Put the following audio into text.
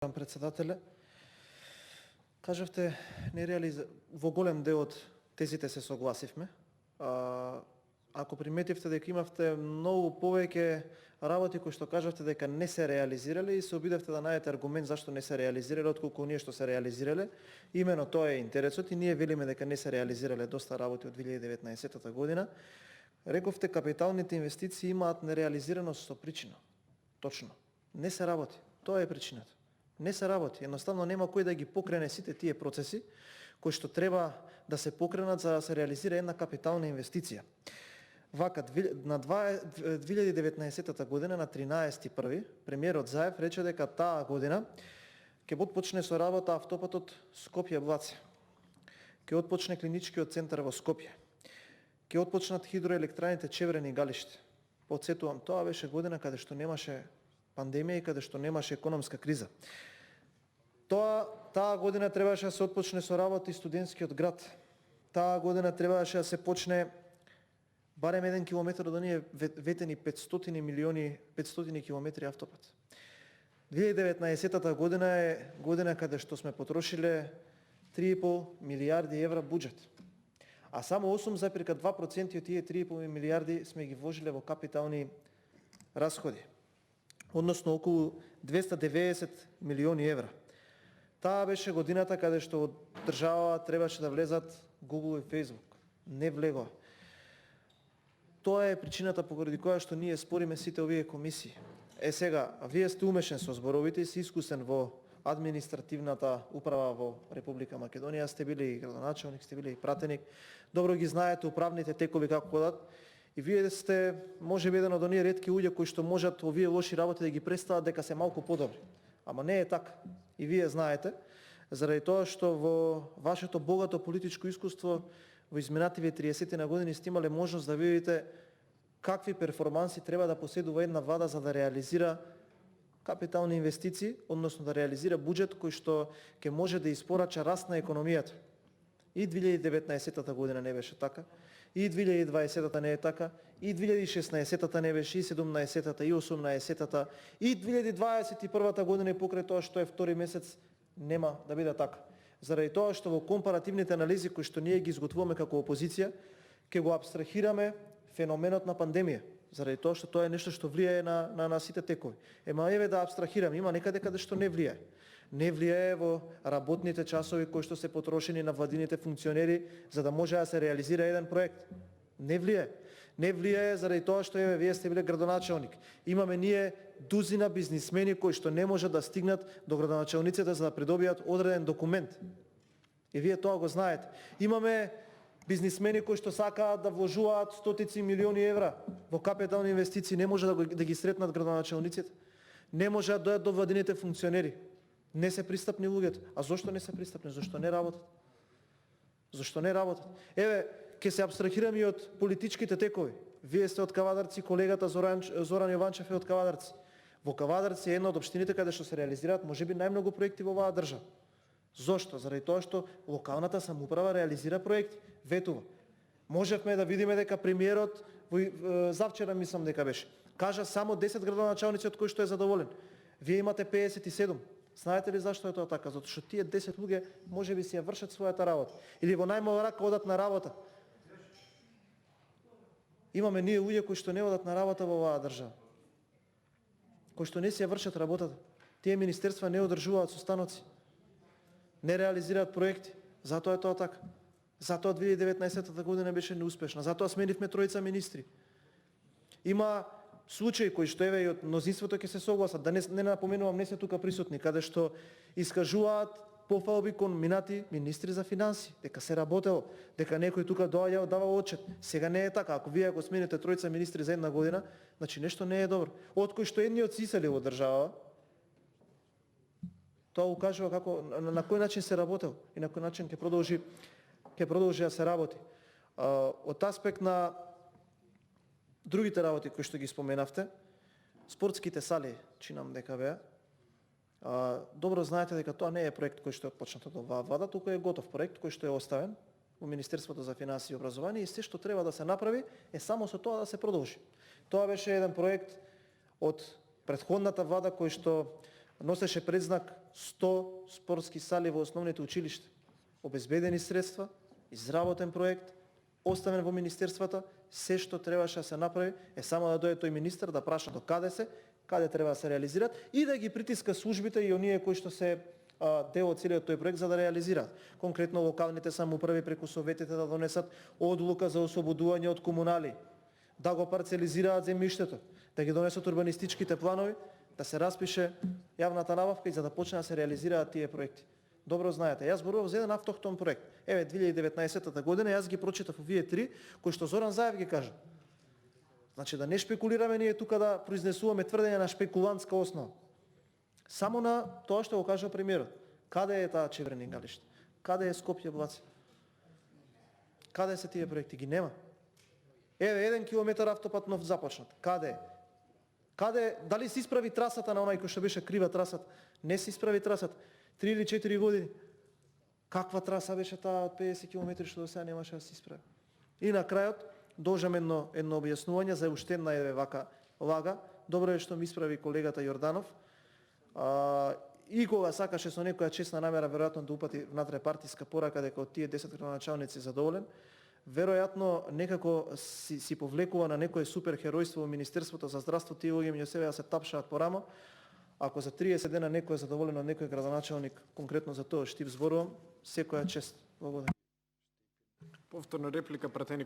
Председателе, кажавте во голем дел од тезите се согласивме. Ако приметивте дека имавте многу повеќе работи кои што кажавте дека не се реализирале и се обидевте да најдете аргумент зашто не се реализирале, отколку оние што се реализирале, имено тоа е интересот и ние велиме дека не се реализирале доста работи од 2019 година. Рековте капиталните инвестиции имаат нереализираност со причина. Точно. Не се работи. Тоа е причината. Не се работи. Едноставно нема кој да ги покрене сите тие процеси кои што треба да се покренат за да се реализира една капитална инвестиција. Вака, на 2019 година, на 13.1, премиерот Заев рече дека таа година ќе отпочне со работа автопатот Скопје-Блаце. Ќе отпочне клиничкиот центар во Скопје. Ќе отпочнат хидроелектраните Чеврен и Галиште. Потсетувам, тоа беше година каде што немаше пандемија и каде што немаше економска криза. Таа година требаше да се отпочне со работа и студентскиот град. Таа година требаше да се почне барем 1 километар од оние ветени 500 километри автопат. 2019 година е година каде што сме потрошиле 3,5 милијарди евра буџет. А само 8,2% од тие 3,5 милијарди сме ги вложиле во капитални расходи. Односно околу 290 милиони евра. Таа беше годината каде што од држава требаше да влезат Google и Facebook. Не влегоа. Тоа е причината поради која што ние спориме сите овие комисии. Сега, вие сте умешен со зборовите и си искусен во административната управа во Република Македонија, сте били и градоначалник, сте били и пратеник. Добро ги знаете управните текови како ходат. И вие сте можеби еден од оние ретки луѓе кои што можат овие лоши работи да ги представат дека се малку подобри. Ама не е така. И вие знаете, заради тоа што во вашето богато политичко искуство во изминативе 30 на години сте имале можност да видите какви перформанси треба да поседува една влада за да реализира капитални инвестиции, односно да реализира буџет кој што ќе може да испорача раст на економијата. И 2019 година не беше така, и 2020 не е така, и 2016 не беше, и 17 и 18 и 2021 година и покрај тоа што е втори месец нема да биде така. Заради тоа што во компаративните анализи кои што ние ги изготвуваме како опозиција, ќе го абстрахираме феноменот на пандемија. Заради тоа што тоа е нешто што влијае на сите текови. Ема еве да абстрахираме, има некаде каде што не влијае. Не влијае во работните часови кои што се потрошени на владините функционери за да може да се реализира еден проект. Не влијае. Не влијае заради тоа што еве вие сте биле градоначалник. Имаме ние дузина бизнисмени кои што не можат да стигнат до градоначалниците за да придобијат одреден документ. И вие тоа го знаете. Имаме бизнисмени кои што сакаат да вложуваат стотици милиони евра во капитални инвестиции, не може да ги сретнат градоначалниците. Не може да дојдат до владините функционери. Не се пристапни луѓето. А зошто не се пристапни? Зошто не работат? Зошто не работат? Еве, ќе се абстрахираме и од политичките текови. Вие сте од Кавадарци, колегата Зоран Јованчев е од Кавадарци. Во Кавадарци е една од општините каде што се реализираат можеби најмногу проекти во оваа држава. Зошто? Заради тоа што локалната самоуправа реализира проекти, ветува. Можевме да видиме дека премиерот завчера мислам дека беше, кажа само 10 градоначалници од кои што е задоволен. Вие имате 57. Знаете ли зашто е тоа така? Затоа што тие 10 луѓе можеби си ја вршат својата работа или во најмала рака одат на работа. Имаме ние луѓе кои што не одат на работа во оваа држава. Кои што не си ја вршат работата. Тие министерства не одржуваат состаноци. Не реализираат проекти. Затоа е тоа така. Затоа 2019 година беше неуспешна. Затоа сменивме тројца министри. Има случаи кои што еве и од мнозинството ќе се согласат, да не напоменувам, не се тука присутни, каде што искажуваат пофалби кон минати министри за финансии, дека се работело, дека некој тука доаѓа дава отчет. Сега не е така. Ако вие го смените тројца министри за една година, значи нешто не е добро. Од кој што едниот се исели во држава, тоа укажува како на кој начин се работел и на кој начин ќе продолжи да се работи. Од аспект на другите работи кои што ги споменавте, спортските сали, чинам дека беа. Добро знаете дека тоа не е проект кој што е почнат од оваа влада, туку е готов проект кој што е оставен во Министерството за финансии и образование и се што треба да се направи е само со тоа да се продолжи. Тоа беше еден проект од претходната влада кој што носеше предзнак 100 спортски сали во основните училишта. Обезбедени средства, изработен проект, оставен во министерствата, се што требаше да се направи е само да дојде тој министер да праша до каде се, каде треба да се реализираат и да ги притиска службите и оние кои што се дел од целиот тој проект за да реализираат. Конкретно локалните самоуправи преку советите да донесат одлука за ослободување од комунали, да го парцелизираат земјиштето, да ги донесат урбанистичките планови, да се распише јавната набавка и за да почне да се реализираат тие проекти. Добро знаете, јас зборував за еден автохтон проект. Еве 2019 година јас ги прочитав овие три кои што Зоран Заев ги кажа. Значи да не шпекулираме ние тука да произнесуваме тврдења на шпекулантска основа. Само на тоа што го кажа премиерот. Каде е таа Чеврен Ингалиште? Каде е Скопје Блаце? Каде се тие проекти? Ги нема. Еве 1 километар автопат нов започнат. Каде е? Каде, дали се исправи трасата на онај кој што беше крива трасата? Не се исправи трасата. 3 или 4 години. Каква траса беше таа од 50 км што до сега немаше да се исправи? И на крајот должам едно објаснување за уште една еве вака лага. Добро е што ми исправи колегата Јорданов. И кога сакаше со некоја честна намера веројатно да упати внатре партиска порака дека од тие 10 градоначалници задоволен, веројатно некако си повлекува на некое суперхеројство во Министерството за здравство, тие луѓе меѓу себе да се тапшаат по рамо. Ако за 30 дена некој е задоволен од некој градоначалник, конкретно за тоа Штип зборувам, секоја чест. Благодарам. Повторна реплика пратеник